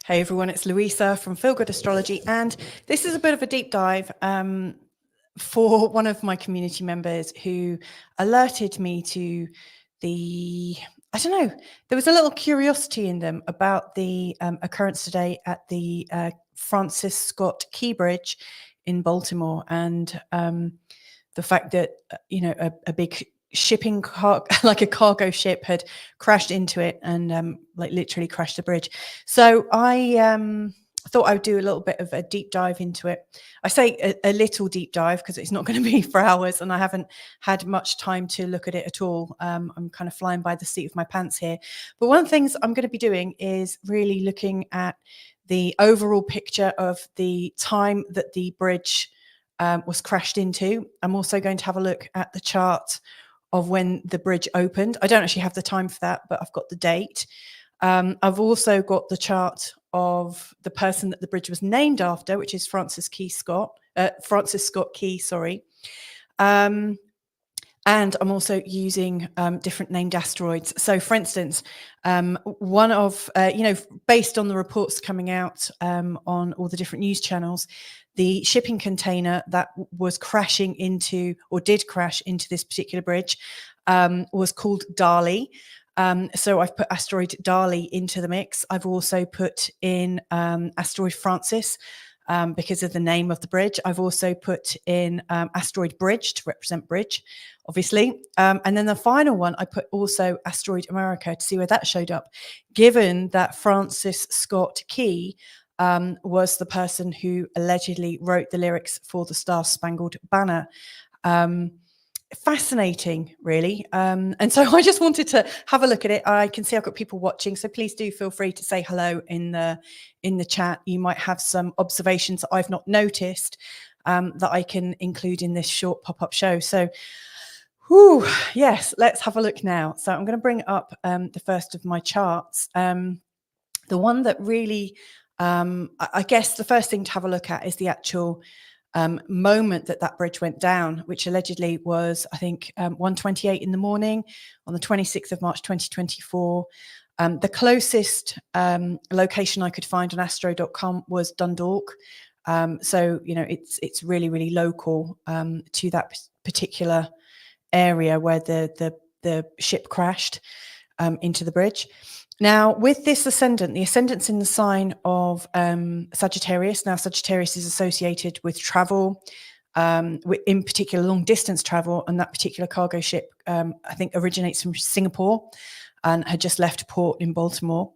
Hey everyone, it's Louisa from Feel Good Astrology, and this is a bit of a deep dive for one of my community members who alerted me to I don't know, there was a little curiosity in them about the occurrence today at the Francis Scott Key Bridge in Baltimore, and the fact that, a big shipping car, like a cargo ship, had crashed into it and like literally crashed the bridge. So I thought I would do a little bit of a deep dive into it. I say a little deep dive because it's not going to be for hours, and I haven't had much time to look at it at all. I'm kind of flying by the seat of my pants here. But one of the things I'm going to be doing is really looking at the overall picture of the time that the bridge was crashed into. I'm also going to have a look at the chart of when the bridge opened. I don't actually have the time for that, but I've got the date. I've also got the chart of the person that the bridge was named after, which is Francis Scott Key, sorry. And I'm also using different named asteroids. So, for instance, one of, based on the reports coming out on all the different news channels, the shipping container that was crashing into, or did crash into this particular bridge, was called Dali. So I've put asteroid Dali into the mix. I've also put in asteroid Francis because of the name of the bridge. I've also put in asteroid bridge to represent bridge, obviously. And then the final one, I put also asteroid America to see where that showed up, given that Francis Scott Key was the person who allegedly wrote the lyrics for the Star Spangled Banner. Fascinating, really. And so I just wanted to have a look at it. I can see I've got people watching, so please do feel free to say hello in the chat. You might have some observations that I've not noticed that I can include in this short pop-up show. So yes, let's have a look now. So I'm going to bring up the first of my charts. The one that really, I guess the first thing to have a look at is the actual moment that bridge went down, which allegedly was, I think, 1:28 in the morning on the 26th of March 2024. The closest location I could find on astro.com was Dundalk. So, it's really, really local to that particular area where the ship crashed into the bridge. Now, with this ascendant, the ascendant's in the sign of Sagittarius. Now, Sagittarius is associated with travel, in particular long distance travel, and that particular cargo ship, I think, originates from Singapore and had just left port in Baltimore.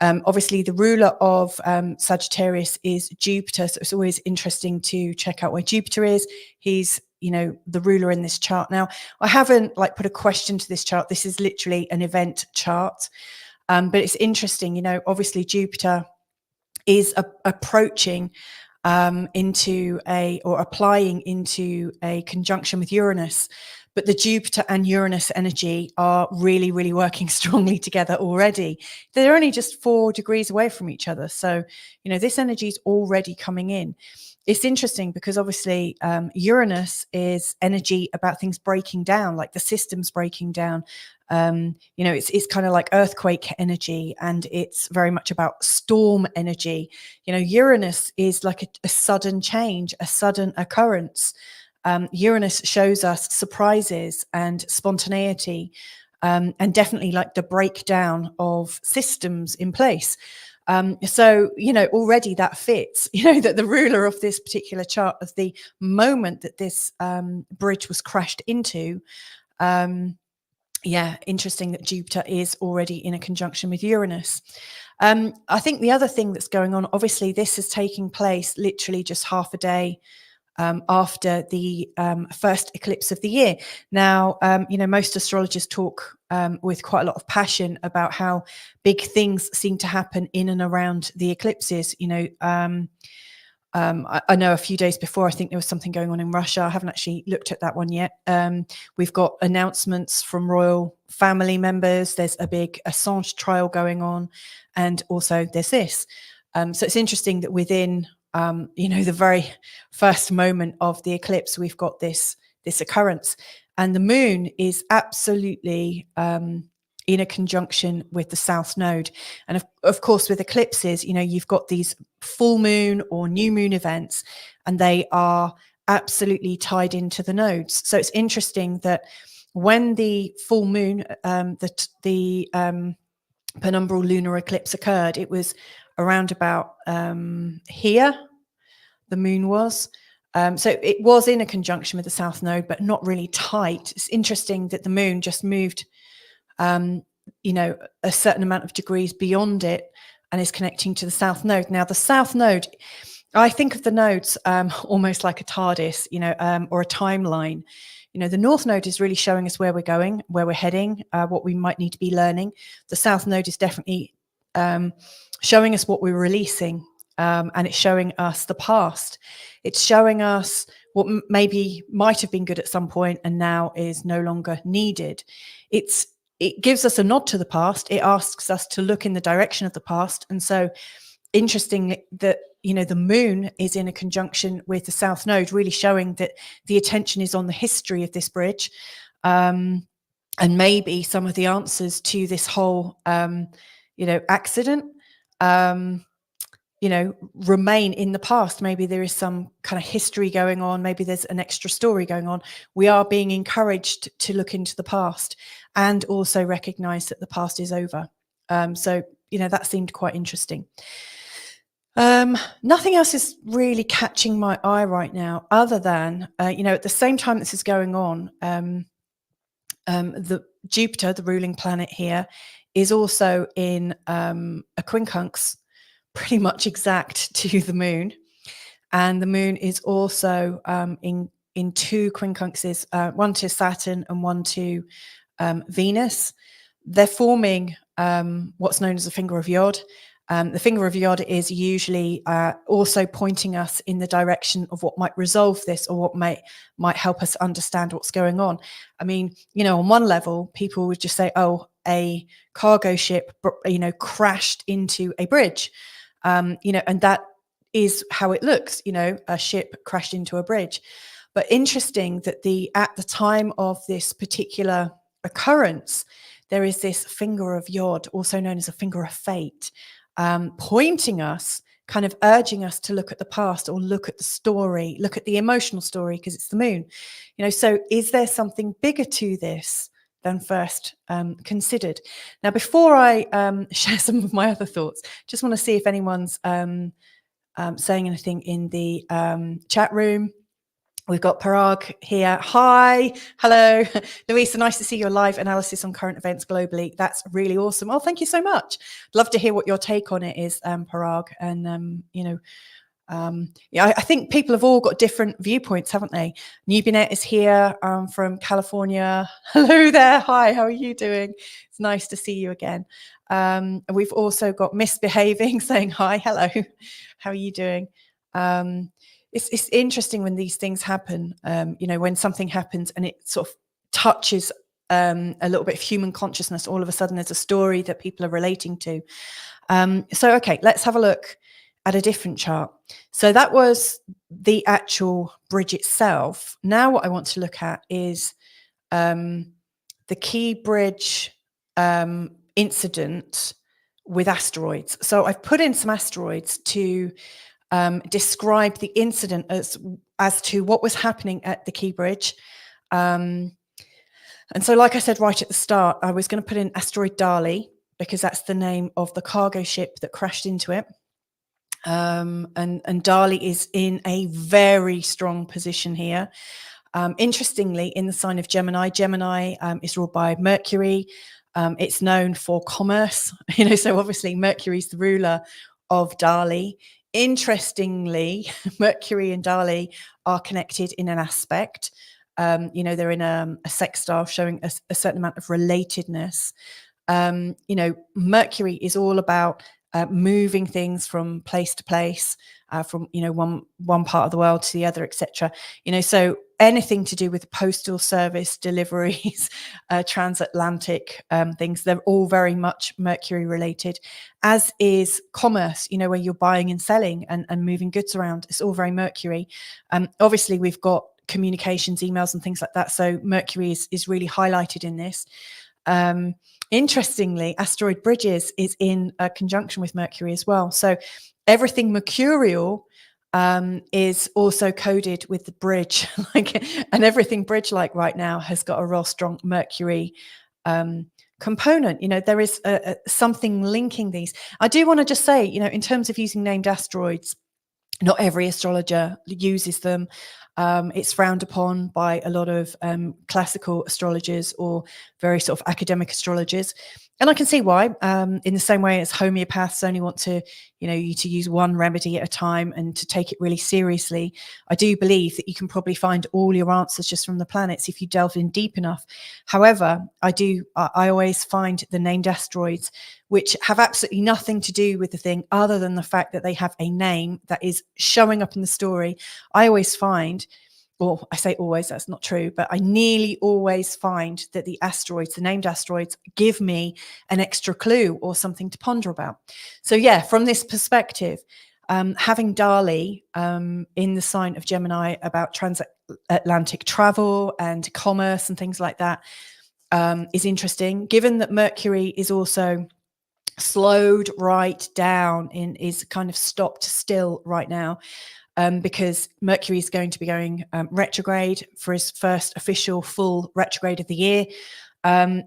Obviously, the ruler of Sagittarius is Jupiter, so it's always interesting to check out where Jupiter is. He's the ruler in this chart. Now, I haven't put a question to this chart. This is literally an event chart. But it's interesting, obviously Jupiter is approaching applying into a conjunction with Uranus. But the Jupiter and Uranus energy are really, really working strongly together already. They're only just 4 degrees away from each other. So, this energy is already coming in. It's interesting because obviously Uranus is energy about things breaking down, like the systems breaking down. It's kind of like earthquake energy, and it's very much about storm energy. Uranus is like a sudden change, a sudden occurrence. Uranus shows us surprises and spontaneity, and definitely like the breakdown of systems in place. So, already that fits, that the ruler of this particular chart of the moment that this bridge was crashed into, interesting that Jupiter is already in a conjunction with Uranus. I think the other thing that's going on, obviously, this is taking place literally just half a day after the first eclipse of the year. Now, most astrologers talk with quite a lot of passion about how big things seem to happen in and around the eclipses. I know a few days before, I think there was something going on in Russia. I haven't actually looked at that one yet. We've got announcements from royal family members. There's a big Assange trial going on. And also there's this. So it's interesting that within, the very first moment of the eclipse, we've got this occurrence. And the moon is absolutely in a conjunction with the south node. And of course, with eclipses, you've got these full moon or new moon events, and they are absolutely tied into the nodes. So it's interesting that when the full moon, the penumbral lunar eclipse occurred, it was around about here, the moon was. So it was in a conjunction with the south node, but not really tight. It's interesting that the moon just moved, a certain amount of degrees beyond it and is connecting to the south node. Now, the south node, I think of the nodes almost like a TARDIS, or a timeline. The north node is really showing us where we're going, where we're heading, what we might need to be learning. The south node is definitely showing us what we're releasing, and it's showing us the past. It's showing us what maybe might have been good at some point and now is no longer needed. It gives us a nod to the past. It asks us to look in the direction of the past. And so interesting that, the moon is in a conjunction with the south node, really showing that the attention is on the history of this bridge. And maybe some of the answers to this whole, accident, remain in the past. Maybe there is some kind of history going on. Maybe there's an extra story going on. We are being encouraged to look into the past and also recognize that the past is over. So, that seemed quite interesting. Nothing else is really catching my eye right now, other than, at the same time this is going on, the Jupiter, the ruling planet here, is also in a quincunx, pretty much exact to the moon. And the moon is also in two quincunxes, one to Saturn and one to Venus. They're forming what's known as a finger of Yod. The finger of Yod is usually also pointing us in the direction of what might resolve this, or what might help us understand what's going on. I mean, on one level, people would just say, oh, a cargo ship, crashed into a bridge. And that is how it looks, a ship crashed into a bridge. But interesting that at the time of this particular occurrence, there is this finger of Yod, also known as a finger of fate, pointing us, kind of urging us to look at the past, or look at the story, look at the emotional story, because it's the moon. So is there something bigger to this than first considered? Now, before I share some of my other thoughts, just want to see if anyone's saying anything in the chat room. We've got Parag here. Hi. Hello. Louisa, nice to see your live analysis on current events globally. That's really awesome. Oh, thank you so much. Love to hear what your take on it is, Parag. And, I think people have all got different viewpoints, haven't they? Nubinet is here from California. Hello there. Hi, how are you doing? It's nice to see you again. We've also got Misbehaving saying hi. Hello. How are you doing? It's interesting when these things happen, when something happens and it sort of touches a little bit of human consciousness. All of a sudden, there's a story that people are relating to. Okay, let's have a look at a different chart. So that was the actual bridge itself. Now what I want to look at is the key bridge incident with asteroids. So I've put in some asteroids to describe the incident as to what was happening at the key bridge. And so, like I said right at the start, I was going to put in asteroid Dali, because that's the name of the cargo ship that crashed into it. And Dali is in a very strong position here. Interestingly, in the sign of Gemini, Gemini is ruled by Mercury. It's known for commerce, so obviously Mercury is the ruler of Dali. Interestingly, Mercury and Dali are connected in an aspect. They're in a sextile showing a certain amount of relatedness. Mercury is all about moving things from place to place, from one part of the world to the other, etc. So anything to do with postal service deliveries, transatlantic things, they're all very much Mercury related, as is commerce, where you're buying and selling and moving goods around. It's all very Mercury. Obviously, we've got communications, emails and things like that. So Mercury is really highlighted in this. Interestingly, asteroid Bridges is in a conjunction with Mercury as well. So everything mercurial is also coded with the bridge, and everything bridge-like right now has got a real strong Mercury component. There is something linking these. I do want to just say, in terms of using named asteroids, not every astrologer uses them. It's frowned upon by a lot of classical astrologers or very sort of academic astrologers. And I can see why. In the same way as homeopaths only want to, you to use one remedy at a time and to take it really seriously. I do believe that you can probably find all your answers just from the planets if you delve in deep enough. However, I always find the named asteroids, which have absolutely nothing to do with the thing other than the fact that they have a name that is showing up in the story. I always find, or I say always, that's not true, but I nearly always find that the asteroids, the named asteroids, give me an extra clue or something to ponder about. So yeah, from this perspective, having Dali in the sign of Gemini about transatlantic travel and commerce and things like that is interesting, given that Mercury is also slowed right down and is kind of stopped still right now. Because Mercury is going to be going retrograde for his first official full retrograde of the year.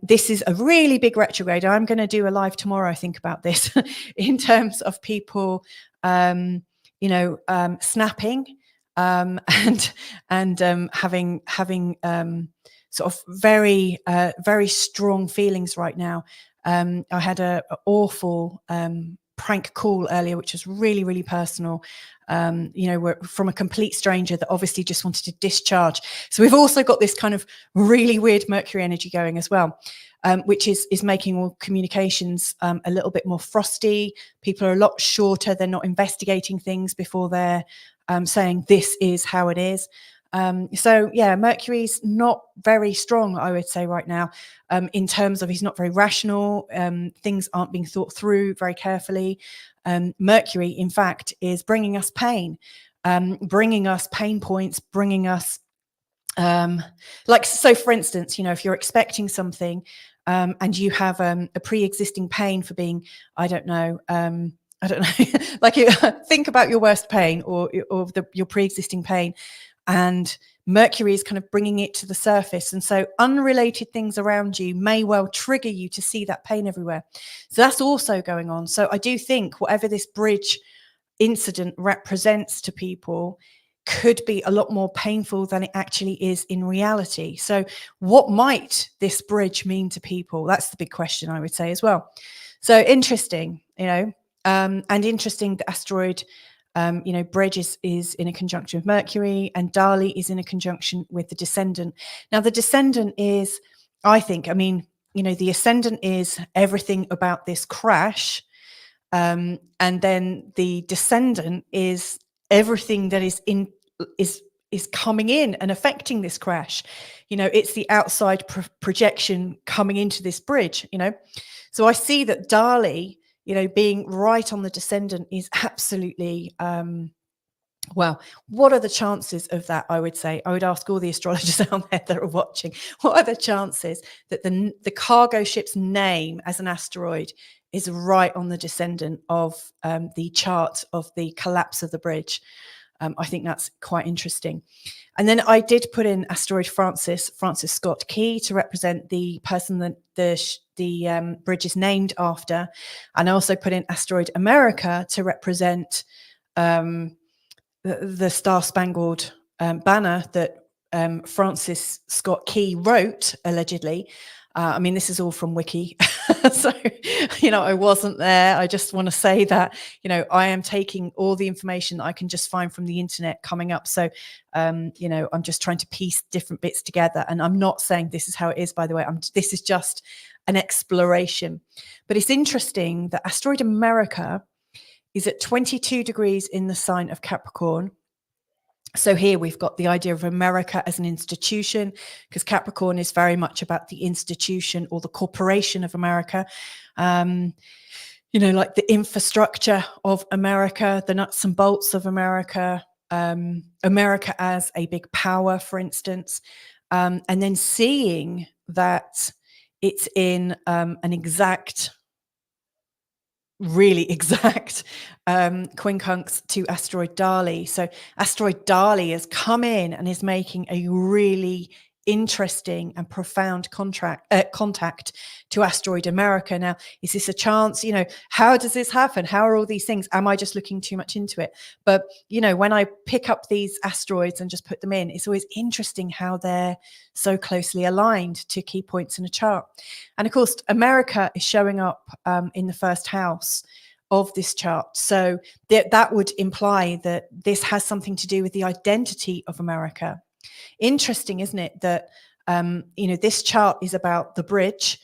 This is a really big retrograde. I'm going to do a live tomorrow, I think, about this in terms of people, snapping and having sort of very strong feelings right now. I had an awful prank call earlier, which was really, really personal. We're from a complete stranger that obviously just wanted to discharge. So we've also got this kind of really weird Mercury energy going as well, which is making all communications a little bit more frosty. People are a lot shorter. They're not investigating things before they're saying this is how it is. So yeah, Mercury's not very strong, I would say right now, in terms of he's not very rational. Things aren't being thought through very carefully. Mercury, in fact, is bringing us pain, bringing us pain points, bringing us so for instance, if you're expecting something and you have a pre-existing pain for being, I don't know, like think about your worst pain or your pre-existing pain, and Mercury is kind of bringing it to the surface. And so unrelated things around you may well trigger you to see that pain everywhere. So that's also going on. So I do think whatever this bridge incident represents to people could be a lot more painful than it actually is in reality. So what might this bridge mean to people? That's the big question, I would say, as well. So interesting, and interesting, the asteroid Bridge is in a conjunction with Mercury, and Dali is in a conjunction with the descendant. Now, the descendant is, I think, the ascendant is everything about this crash. And then the descendant is everything that is coming in and affecting this crash. It's the outside projection coming into this bridge, So I see that Dali, being right on the descendant is absolutely, well, what are the chances of that? I would say, I would ask all the astrologers out there that are watching, what are the chances that the cargo ship's name as an asteroid is right on the descendant of the chart of the collapse of the bridge? I think that's quite interesting. And then I did put in asteroid Francis Scott Key to represent the person that the bridge is named after. And I also put in asteroid America to represent the Star-Spangled Banner that Francis Scott Key wrote, allegedly. This is all from Wiki. So, I wasn't there. I just want to say that, I am taking all the information that I can just find from the internet coming up. So, I'm just trying to piece different bits together. And I'm not saying this is how it is, by the way. This is just an exploration. But it's interesting that asteroid America is at 22 degrees in the sign of Capricorn. So here we've got the idea of America as an institution, because Capricorn is very much about the institution or the corporation of America. Like the infrastructure of America, the nuts and bolts of America, America as a big power, for instance, and then seeing that it's in an exact, really exact quincunx to asteroid Dali. So asteroid Dali has come in and is making a really interesting and profound contact to asteroid America. Now, is this a chance? How does this happen? How are all these things? Am I just looking too much into it? But when I pick up these asteroids and just put them in, it's always interesting how they're so closely aligned to key points in a chart. And of course, America is showing up in the first house of this chart. So that would imply that this has something to do with the identity of America. Interesting, isn't it, that this chart is about the bridge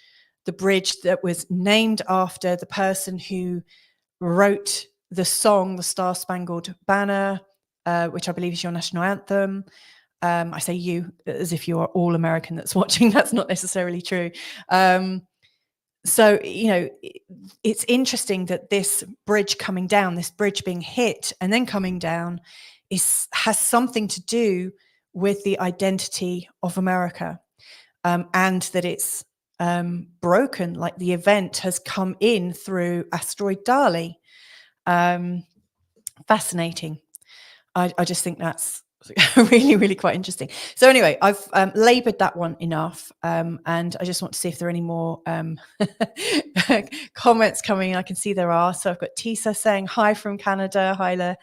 that was named after the person who wrote the song, the Star Spangled Banner, which I believe is your national anthem. I say you as if you are all American that's watching. That's not necessarily true. So, it's interesting that this bridge coming down, this bridge being hit and then coming down has something to do with the identity of America, and that it's broken, like the event has come in through asteroid Dali. Fascinating. I just think that's really, really quite interesting. So anyway, I've laboured that one enough, and I just want to see if there are any more comments coming in. I can see there are. So I've got Tisa saying hi from Canada. Hyla.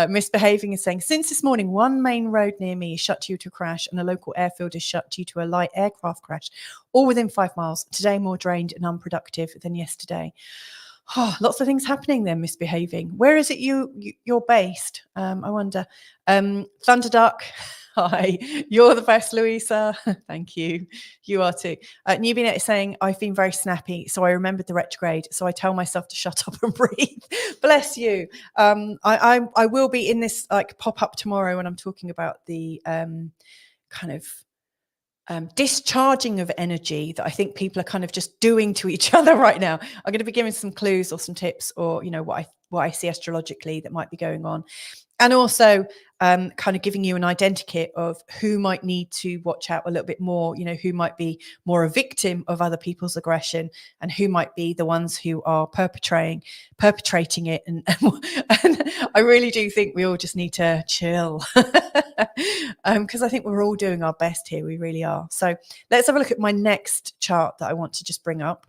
Misbehaving is saying, since this morning, one main road near me is shut due to a crash and a local airfield is shut due to a light aircraft crash, all within 5 miles. Today more drained and unproductive than yesterday. Oh, lots of things happening then, misbehaving. Where is it you're based? I wonder. Thunderduck, hi. You're the best, Louisa. Thank you. You are too. Newbienet is saying, I've been very snappy, so I remembered the retrograde, so I tell myself to shut up and breathe. Bless you. I will be in this pop-up tomorrow when I'm talking about the kind of discharging of energy that I think people are kind of just doing to each other right now. I'm going to be giving some clues or some tips, or what I see astrologically that might be going on, and also kind of giving you an identikit of who might need to watch out a little bit more. Who might be more a victim of other people's aggression, and who might be the ones who are perpetrating it. And I really do think we all just need to chill, because I think we're all doing our best here. We really are. So let's have a look at my next chart that I want to just bring up.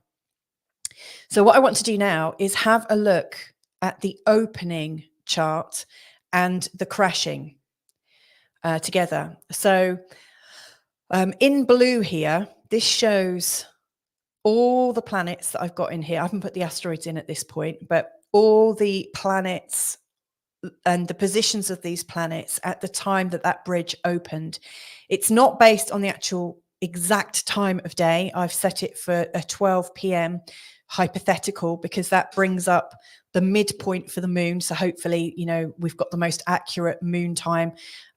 So what I want to do now is have a look at the opening chart and the crashing together. So in blue here, this shows all the planets that I've got in here. I haven't put the asteroids in at this point, but all the planets and the positions of these planets at the time that bridge opened. It's not based on the actual exact time of day. I've set it for a 12 p.m. hypothetical because that brings up the midpoint for the moon. So hopefully, we've got the most accurate moon time.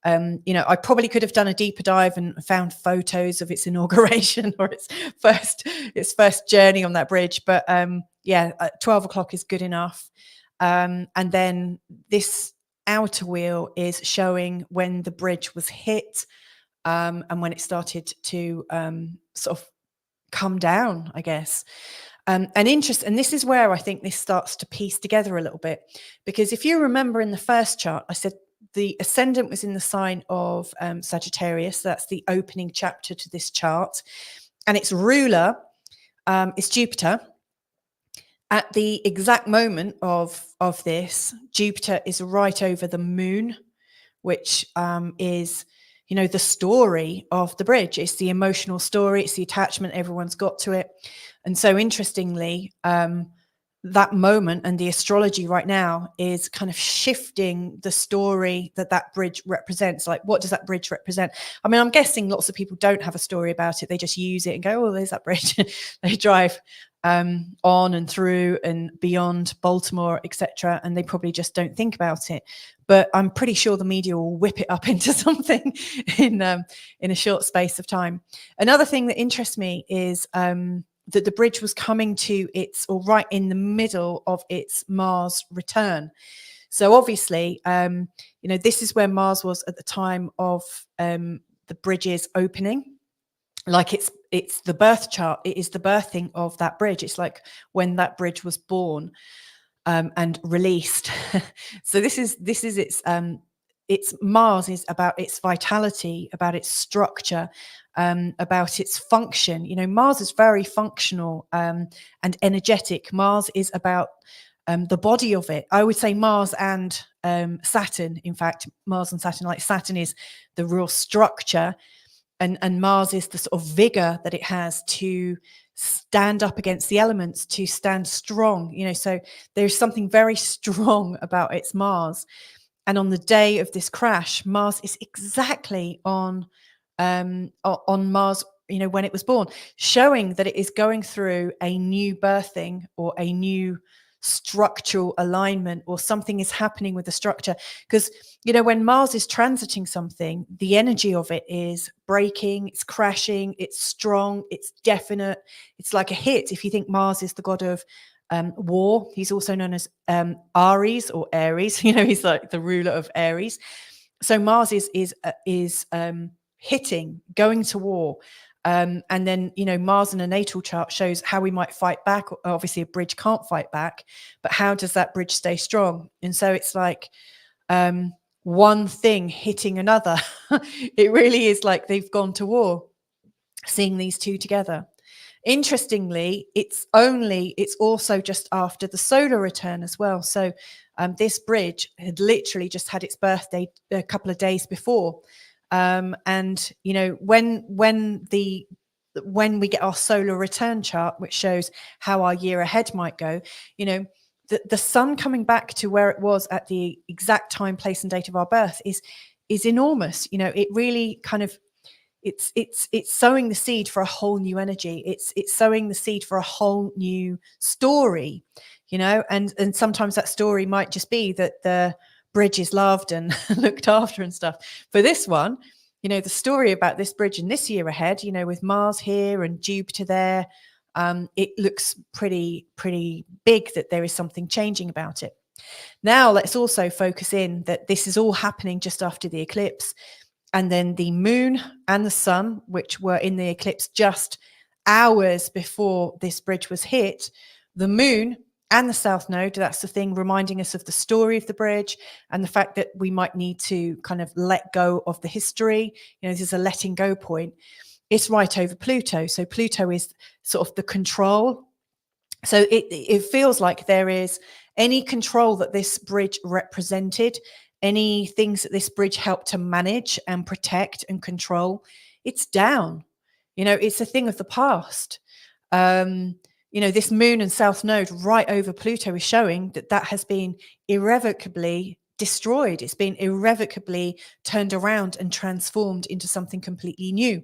I probably could have done a deeper dive and found photos of its inauguration or its first journey on that bridge. But 12 o'clock is good enough. And then this outer wheel is showing when the bridge was hit, and when it started to sort of come down, I guess. And this is where I think this starts to piece together a little bit, because if you remember in the first chart, I said the ascendant was in the sign of Sagittarius. That's the opening chapter to this chart, and its ruler is Jupiter. At the exact moment of this, Jupiter is right over the moon, which is, the story of the bridge. It's the emotional story. It's the attachment everyone's got to it. And so interestingly, that moment and the astrology right now is kind of shifting the story that bridge represents. Like, what does that bridge represent? I mean, I'm guessing lots of people don't have a story about it. They just use it and go, oh, there's that bridge. They drive on and through and beyond Baltimore, etc., and they probably just don't think about it. But I'm pretty sure the media will whip it up into something in a short space of time. Another thing that interests me is that the bridge was coming to right in the middle of its Mars return. So obviously, this is where Mars was at the time of the bridge's opening. Like it's the birth chart. It is the birthing of that bridge. It's like when that bridge was born and released. So this is its Mars is about its vitality, about its structure, about its function. You know, Mars is very functional and energetic. Mars is about the body of it. I would say Mars and Saturn. In fact, Mars and Saturn, like Saturn is the real structure, and Mars is the sort of vigor that it has to stand up against the elements, to stand strong. You know, so there's something very strong about its Mars. And on the day of this crash, Mars is exactly on Mars, you know, when it was born, showing that it is going through a new birthing or a new structural alignment, or something is happening with the structure. Because, you know, when Mars is transiting something, the energy of it is breaking, it's crashing, it's strong, it's definite, it's like a hit. If you think Mars is the god of war, he's also known as Aries or Aries. You know, he's like the ruler of Aries. So Mars is hitting, going to war. And then, you know, Mars in a natal chart shows how we might fight back. Obviously, a bridge can't fight back, but how does that bridge stay strong? And so it's like one thing hitting another. It really is like they've gone to war, seeing these two together. Interestingly, it's also just after the solar return as well. So this bridge had literally just had its birthday a couple of days before. And, you know, when we get our solar return chart, which shows how our year ahead might go, you know, the sun coming back to where it was at the exact time, place and date of our birth is enormous. You know, it really kind of, it's sowing the seed for a whole new energy. It's sowing the seed for a whole new story, you know, and sometimes that story might just be that the bridge is loved and looked after and stuff. For this one, you know, the story about this bridge in this year ahead, you know, with Mars here and Jupiter there, it looks pretty big that there is something changing about it. Now let's also focus in that this is all happening just after the eclipse. And then the moon and the sun, which were in the eclipse just hours before this bridge was hit, the moon and the south node, that's the thing reminding us of the story of the bridge and the fact that we might need to kind of let go of the history. You know, this is a letting go point. It's right over Pluto. So Pluto is sort of the control. So it feels like there is any control that this bridge represented, any things that this bridge helped to manage and protect and control, it's down. You know, it's a thing of the past. You know, this moon and south node right over Pluto is showing that has been irrevocably destroyed. It's been irrevocably turned around and transformed into something completely new.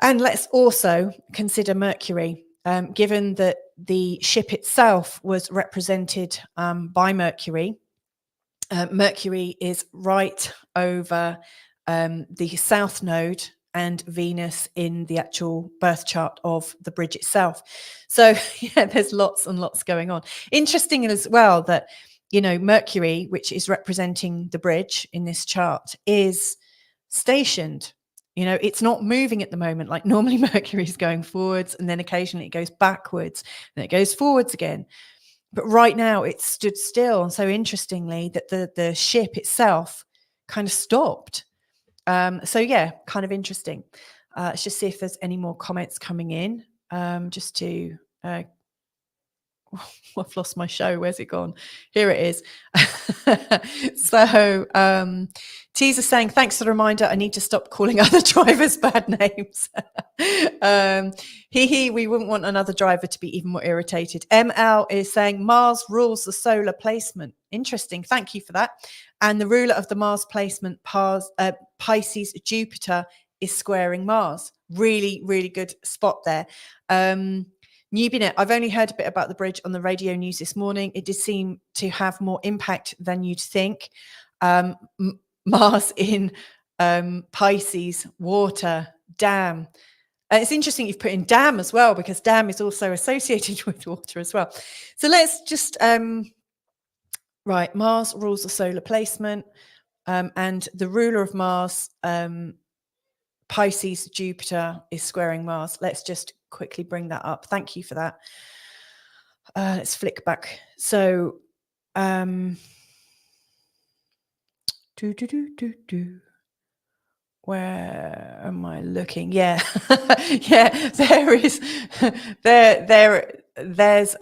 And let's also consider Mercury. Given that the ship itself was represented by Mercury, Mercury is right over the south node and Venus in the actual birth chart of the bridge itself. So yeah, there's lots and lots going on. Interesting as well that, you know, Mercury, which is representing the bridge in this chart, is stationed. You know, it's not moving at the moment. Like normally Mercury is going forwards and then occasionally it goes backwards and it goes forwards again. But right now it stood still. And so interestingly that the ship itself kind of stopped. So yeah, kind of interesting. Let's just see if there's any more comments coming in. Just to I've lost my show. Where's it gone? Here it is. So Teaser saying, thanks for the reminder. I need to stop calling other drivers bad names. We wouldn't want another driver to be even more irritated. ML is saying Mars rules the solar placement. Interesting. Thank you for that. And the ruler of the Mars placement, Pisces Jupiter, is squaring Mars. Really, really good spot there. Newbienet, I've only heard a bit about the bridge on the radio news this morning. It did seem to have more impact than you'd think. Mars in Pisces, water, dam. It's interesting you've put in dam as well, because dam is also associated with water as well. So let's just, right, Mars rules the solar placement, and the ruler of Mars, Pisces Jupiter is squaring Mars. Let's just quickly bring that up. Thank you for that. Let's flick back. So, where am I looking? Yeah, yeah. There's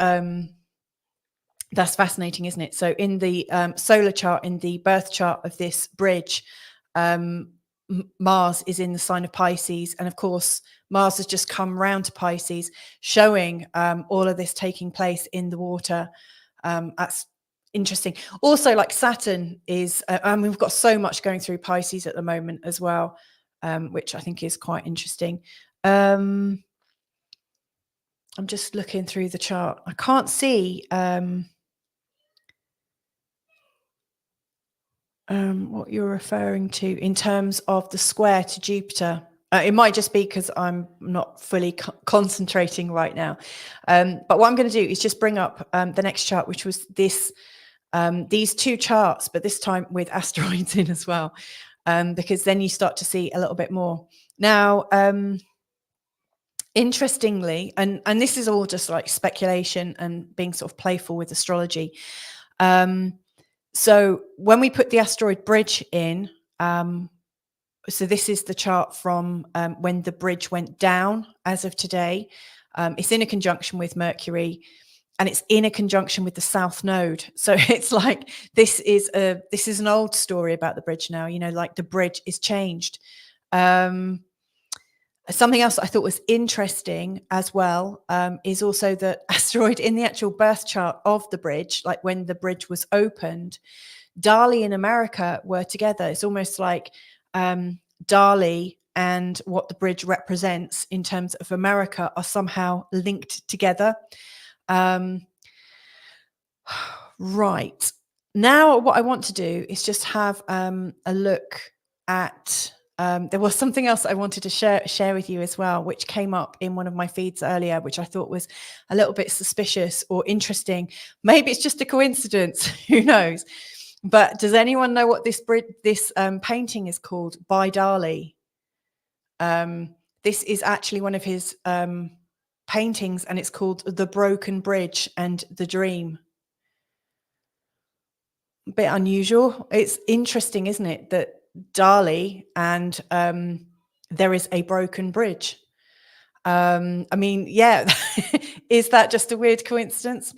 that's fascinating, isn't it? So in the solar chart, in the birth chart of this bridge, Mars is in the sign of Pisces, and of course Mars has just come round to Pisces, showing all of this taking place in the water. That's interesting. Also, like Saturn is, and we've got so much going through Pisces at the moment as well, which I think is quite interesting. I'm just looking through the chart. I can't see what you're referring to in terms of the square to Jupiter. It might just be because I'm not fully concentrating right now. But what I'm going to do is just bring up the next chart, which was this. These two charts, but this time with asteroids in as well, because then you start to see a little bit more. Now, interestingly, and this is all just like speculation and being sort of playful with astrology. So when we put the asteroid bridge in, so this is the chart from when the bridge went down as of today. It's in a conjunction with Mercury, and it's in a conjunction with the South Node. So it's like this is an old story about the bridge now. You know, like the bridge is changed. Something else that I thought was interesting as well is also the asteroid in the actual birth chart of the bridge, like when the bridge was opened. Dali in America were together. It's almost like Dali and what the bridge represents in terms of America are somehow linked together. Right. Now what I want to do is just have a look at there was something else I wanted to share with you as well, which came up in one of my feeds earlier, which I thought was a little bit suspicious or interesting. Maybe it's just a coincidence, who knows? But does anyone know what this painting is called by Dali? This is actually one of his paintings, and it's called The Broken Bridge and the Dream. A bit unusual. It's interesting, isn't it, that Dali and there is a broken bridge. I mean, yeah, is that just a weird coincidence?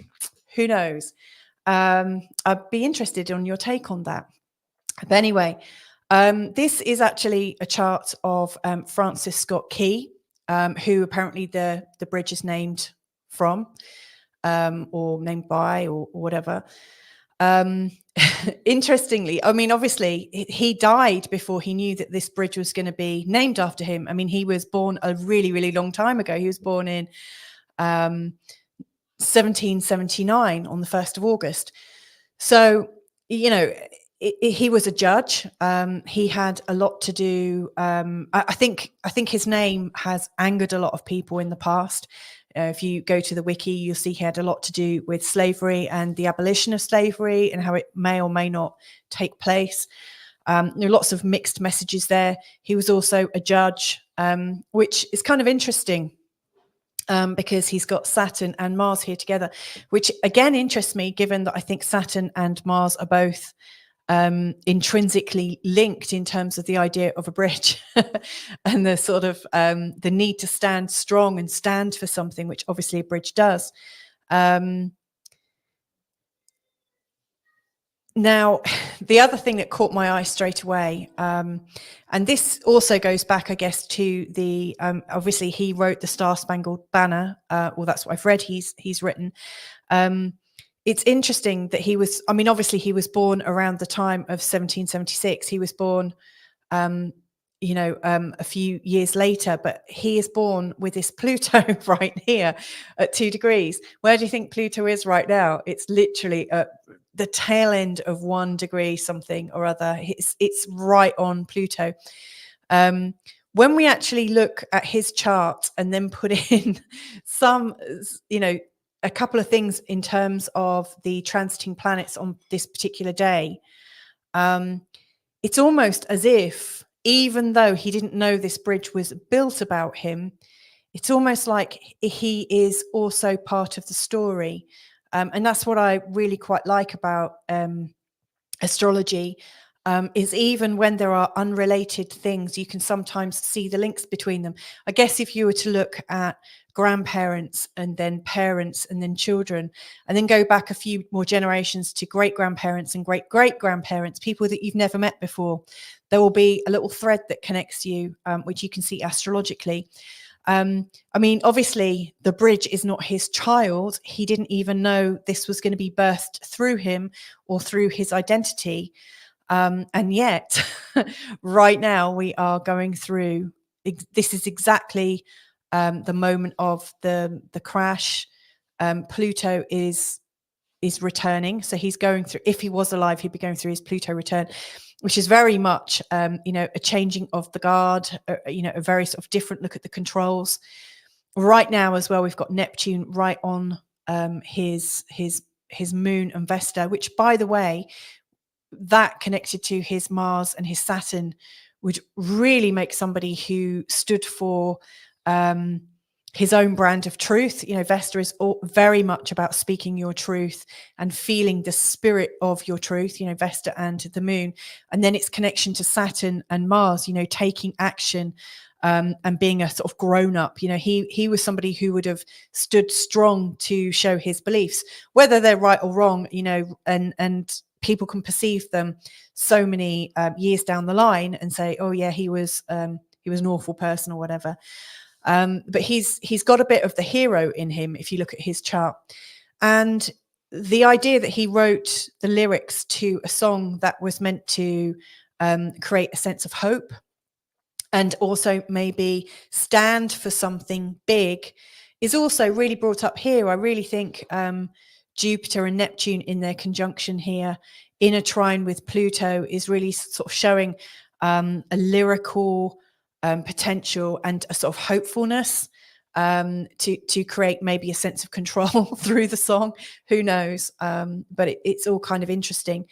Who knows? I'd be interested on your take on that. But anyway, this is actually a chart of Francis Scott Key, who apparently the bridge is named from, or named by, or whatever. Interestingly, I mean, obviously he died before he knew that this bridge was going to be named after him. I mean, he was born a really, really long time ago. He was born in 1779 on the 1st of August. So, you know, he was a judge. He had a lot to do. I think his name has angered a lot of people in the past. If you go to the wiki, you'll see he had a lot to do with slavery and the abolition of slavery and how it may or may not take place. There are lots of mixed messages there. He was also a judge, which is kind of interesting because he's got Saturn and Mars here together, which again interests me, given that I think Saturn and Mars are both intrinsically linked in terms of the idea of a bridge and the sort of the need to stand strong and stand for something, which obviously a bridge does. Now, the other thing that caught my eye straight away, and this also goes back, I guess, to the obviously he wrote the Star Spangled Banner. Well, that's what I've read. He's written. It's interesting that he was, I mean, obviously he was born around the time of 1776. He was born, a few years later, but he is born with this Pluto right here at 2 degrees. Where do you think Pluto is right now? It's literally at the tail end of 1 degree something or other. It's right on Pluto. When we actually look at his chart and then put in some, a couple of things in terms of the transiting planets on this particular day, it's almost as if even though he didn't know this bridge was built about him, it's almost like he is also part of the story. And that's what I really quite like about astrology, is even when there are unrelated things, you can sometimes see the links between them. I guess if you were to look at grandparents and then parents and then children, and then go back a few more generations to great grandparents and great great grandparents, people that you've never met before, there will be a little thread that connects you, which you can see astrologically. I mean, obviously, the bridge is not his child. He didn't even know this was going to be birthed through him or through his identity. And yet, right now, we are going through, this is exactly the moment of the crash. Pluto is returning. So he's going through, if he was alive, he'd be going through his Pluto return, which is very much, a changing of the guard, a very sort of different look at the controls. Right now as well, we've got Neptune right on his moon and Vesta, which, by the way, that connected to his Mars and his Saturn would really make somebody who stood for his own brand of truth. Vesta is very much about speaking your truth and feeling the spirit of your truth, Vesta and the moon. And then its connection to Saturn and Mars, taking action and being a sort of grown up. He was somebody who would have stood strong to show his beliefs, whether they're right or wrong, and people can perceive them so many years down the line and say, oh yeah, he was an awful person or whatever. But he's got a bit of the hero in him if you look at his chart. And the idea that he wrote the lyrics to a song that was meant to create a sense of hope and also maybe stand for something big is also really brought up here. I really think Jupiter and Neptune in their conjunction here in a trine with Pluto is really sort of showing a lyrical potential and a sort of hopefulness to create maybe a sense of control through the song. Who knows? But it's all kind of interesting.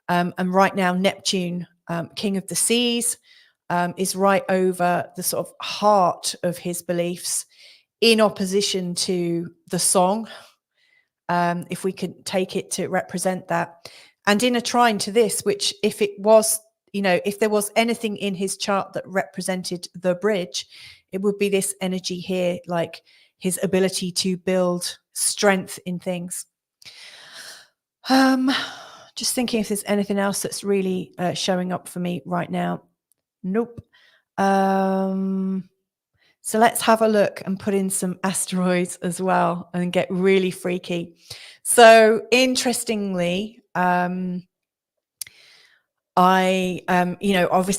And right now, Neptune, king of the seas, is right over the sort of heart of his beliefs in opposition to the song, if we could take it to represent that. And in a trine to this, which if it was, if there was anything in his chart that represented the bridge, it would be this energy here, like his ability to build strength in things. Just thinking if there's anything else that's really showing up for me right now. Nope. So let's have a look and put in some asteroids as well and get really freaky. So interestingly, obviously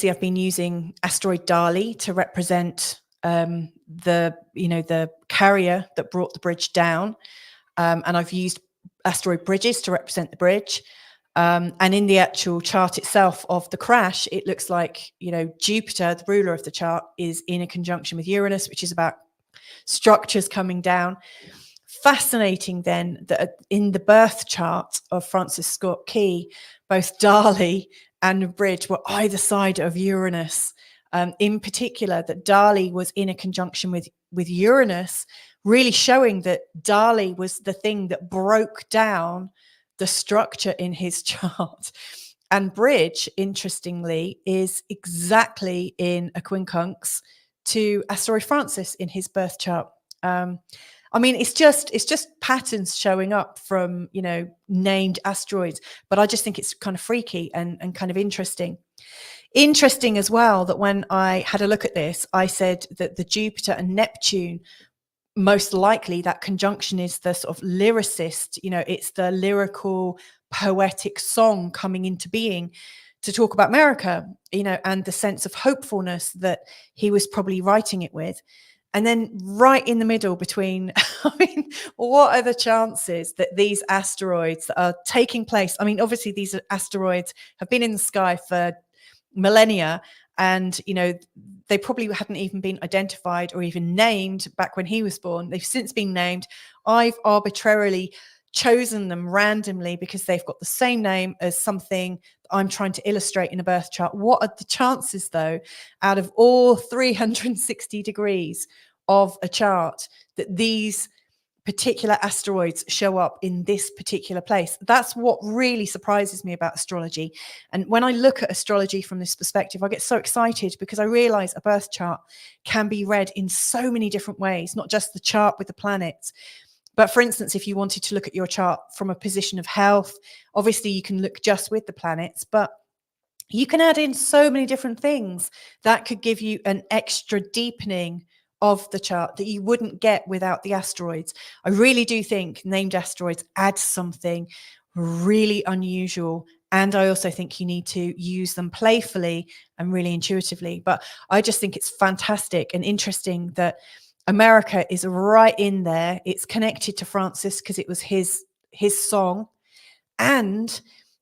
I've been using asteroid Dali to represent the carrier that brought the bridge down. And I've used asteroid bridges to represent the bridge. And in the actual chart itself of the crash, it looks like, Jupiter, the ruler of the chart, is in a conjunction with Uranus, which is about structures coming down. Fascinating then that in the birth chart of Francis Scott Key, both Dali and the bridge were either side of Uranus. In particular, that Dali was in a conjunction with Uranus, really showing that Dali was the thing that broke down the structure in his chart. And bridge, interestingly, is exactly in a quincunx to asteroid Francis in his birth chart. I mean, it's just patterns showing up from, named asteroids, but I just think it's kind of freaky and kind of interesting. Interesting as well that when I had a look at this, I said that the Jupiter and Neptune, most likely that conjunction is the sort of lyricist, it's the lyrical poetic song coming into being to talk about America, and the sense of hopefulness that he was probably writing it with. And then right in the middle between, I mean, what are the chances that these asteroids that are taking place? I mean, obviously these asteroids have been in the sky for millennia, and, they probably hadn't even been identified or even named back when he was born. They've since been named. I've arbitrarily chosen them randomly because they've got the same name as something I'm trying to illustrate in a birth chart. What are the chances, though, out of all 360 degrees of a chart, that these particular asteroids show up in this particular place? That's what really surprises me about astrology. And when I look at astrology from this perspective, I get so excited because I realize a birth chart can be read in so many different ways, not just the chart with the planets. But for instance, if you wanted to look at your chart from a position of health, obviously you can look just with the planets, but you can add in so many different things that could give you an extra deepening of the chart that you wouldn't get without the asteroids. I really do think named asteroids add something really unusual. And I also think you need to use them playfully and really intuitively. But I just think it's fantastic and interesting that America is right in there. It's connected to Francis because it was his song, and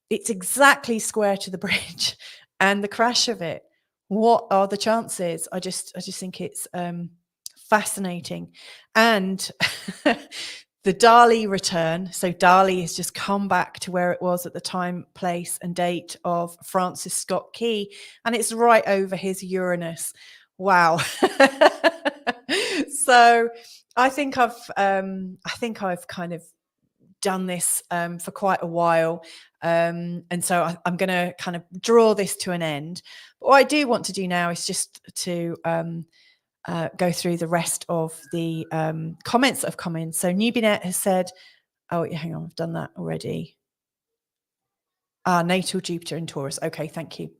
it's exactly square to the bridge and the crash of it. What are the chances? I just think it's fascinating. And the Dali return. So Dali has just come back to where it was at the time, place, and date of Francis Scott Key, and it's right over his Uranus. Wow. So I think I've kind of done this for quite a while. And so I'm going to kind of draw this to an end. But what I do want to do now is just to go through the rest of the comments that have come in. So Nubinet has said, oh, hang on, I've done that already. Natal Jupiter in Taurus. Okay, thank you.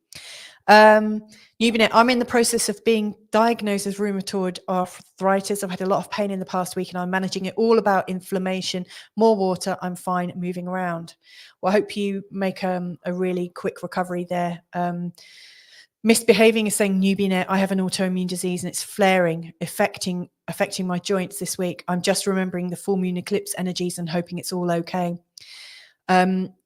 Nubinet, I'm in the process of being diagnosed with rheumatoid arthritis. I've had a lot of pain in the past week and I'm managing it. All about inflammation, more water. I'm fine moving around. Well, I hope you make a really quick recovery there. Misbehaving is saying, Nubinet, I have an autoimmune disease and it's flaring, affecting my joints this week. I'm just remembering the full moon eclipse energies and hoping it's all okay.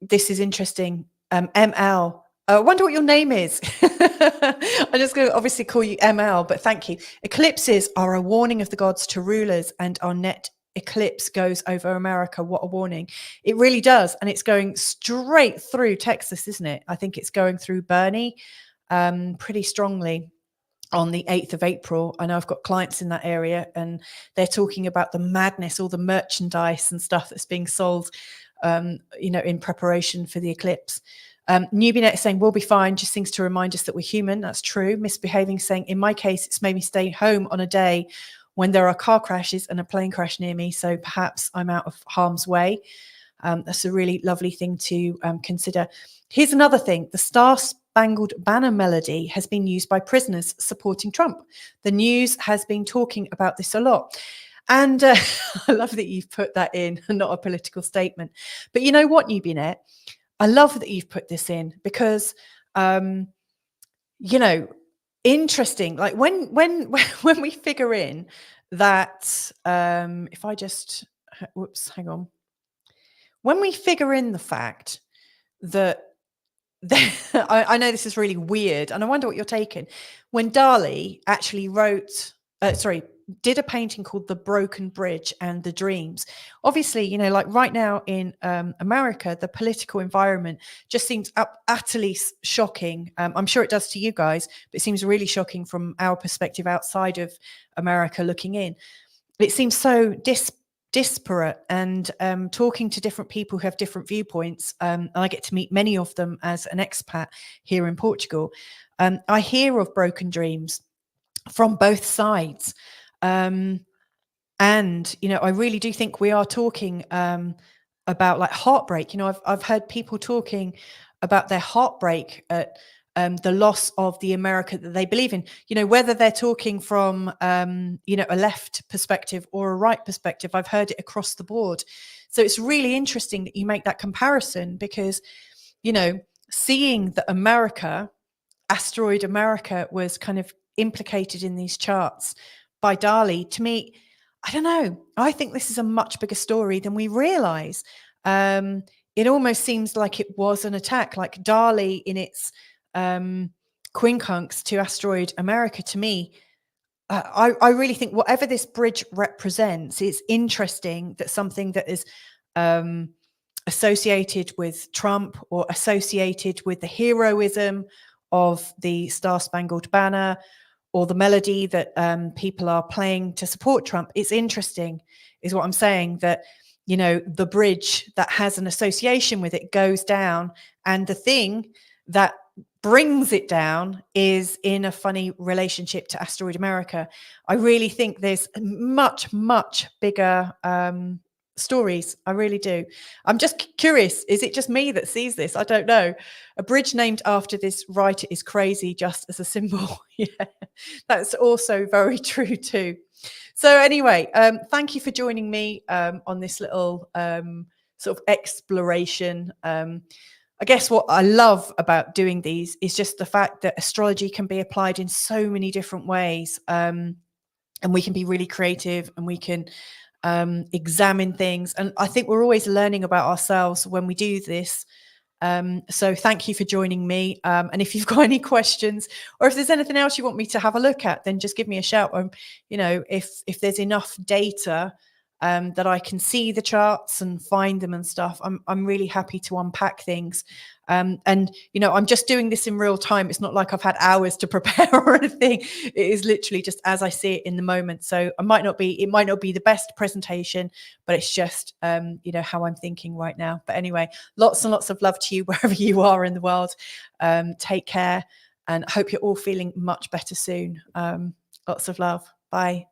This is interesting. ML, I wonder what your name is. I'm just going to obviously call you ML, but thank you. Eclipses are a warning of the gods to rulers, and our net eclipse goes over America. What a warning. It really does. And it's going straight through Texas, isn't it? I think it's going through Bernie pretty strongly on the 8th of April. I know I've got clients in that area and they're talking about the madness, all the merchandise and stuff that's being sold, in preparation for the eclipse. Nubinet is saying, we'll be fine, just things to remind us that we're human. That's true. Misbehaving saying, in my case, it's made me stay home on a day when there are car crashes and a plane crash near me, so perhaps I'm out of harm's way. That's a really lovely thing to consider. Here's another thing. The Star-Spangled Banner melody has been used by prisoners supporting Trump. The news has been talking about this a lot. And I love that you've put that in, not a political statement. But you know what, Nubinet? I love that you've put this in because, interesting. Like when we figure in that, if I just, hang on. When we figure in the fact that, I know this is really weird and I wonder what you're taking. When Dali actually did a painting called The Broken Bridge and the Dreams. Obviously, like right now in America, the political environment just seems utterly shocking. I'm sure it does to you guys, but it seems really shocking from our perspective outside of America looking in. It seems so disparate, and talking to different people who have different viewpoints, and I get to meet many of them as an expat here in Portugal. I hear of broken dreams from both sides. And, I really do think we are talking about like heartbreak. I've heard people talking about their heartbreak at the loss of the America that they believe in, whether they're talking from, a left perspective or a right perspective. I've heard it across the board. So it's really interesting that you make that comparison because, seeing that asteroid America was kind of implicated in these charts by Dali, to me, I don't know. I think this is a much bigger story than we realize. It almost seems like it was an attack, like Dali in its quincunx to asteroid America. To me, I really think whatever this bridge represents, it's interesting that something that is associated with Trump or associated with the heroism of the Star Spangled Banner or the melody that people are playing to support Trump. It's interesting, is what I'm saying, that, you know, the bridge that has an association with it goes down, and the thing that brings it down is in a funny relationship to Asteroid America. I really think there's much, much bigger stories. I really do. I'm just curious, is it just me that sees this? I don't know. A bridge named after this writer is crazy, just as a symbol. Yeah, that's also very true too. So anyway, thank you for joining me on this little sort of exploration. I guess what I love about doing these is just the fact that astrology can be applied in so many different ways. And we can be really creative, and we can examine things. And I think we're always learning about ourselves when we do this. So thank you for joining me. And if you've got any questions, or if there's anything else you want me to have a look at, then just give me a shout. You know, if there's enough data that I can see the charts and find them and stuff, I'm really happy to unpack things. And you know, I'm just doing this in real time. It's not like I've had hours to prepare or anything. It is literally just as I see it in the moment. So it might not be the best presentation, but it's just you know, how I'm thinking right now. But anyway, lots and lots of love to you wherever you are in the world. Take care, and I hope you're all feeling much better soon. Lots of love. Bye.